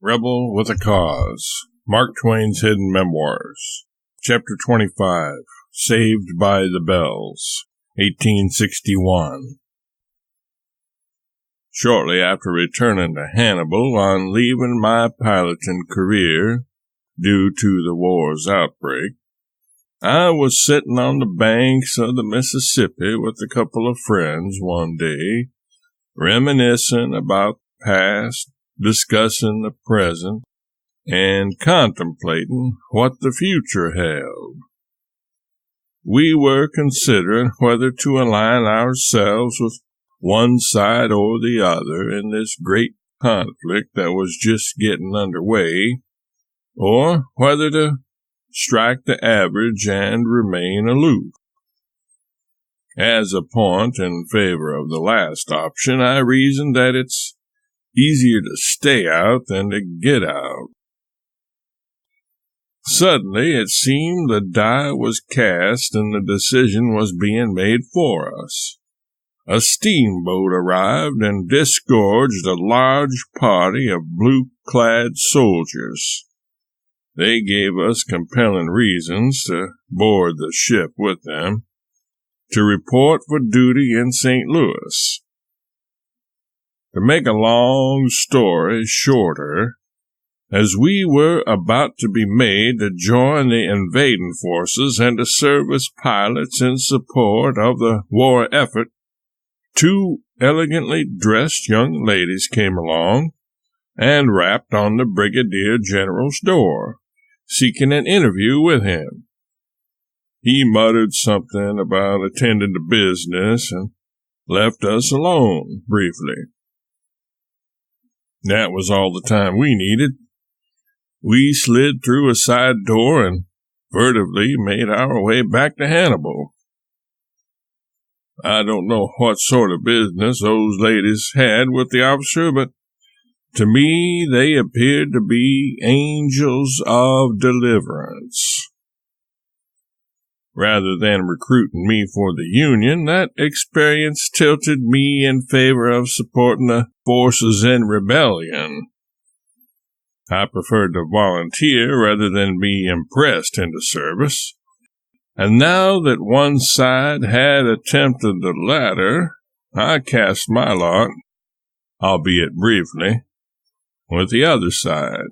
Rebel with a Cause. Mark Twain's Hidden Memoirs. Chapter 25. Saved by the Bells. 1861. Shortly after returning to Hannibal on leaving my piloting career due to the war's outbreak, I was sitting on the banks of the Mississippi with a couple of friends one day, reminiscing about the past, discussing the present, and contemplating what the future held. We were considering whether to align ourselves with one side or the other in this great conflict that was just getting underway, or whether to strike the average and remain aloof. As a point in favor of the last option, I reasoned that it's easier to stay out than to get out. Suddenly, it seemed the die was cast and the decision was being made for us. A steamboat arrived and disgorged a large party of blue-clad soldiers. They gave us compelling reasons to board the ship with them, to report for duty in St. Louis. To make a long story shorter, as we were about to be made to join the invading forces and to serve as pilots in support of the war effort, two elegantly dressed young ladies came along and rapped on the Brigadier General's door, seeking an interview with him. He muttered something about attending to business and left us alone briefly. That was all the time we needed. We slid through a side door and furtively made our way back to Hannibal. I don't know what sort of business those ladies had with the officer, but to me they appeared to be angels of deliverance. Rather than recruiting me for the Union, that experience tilted me in favor of supporting the forces in rebellion. I preferred to volunteer rather than be impressed into service, and now that one side had attempted the latter, I cast my lot, albeit briefly, with the other side.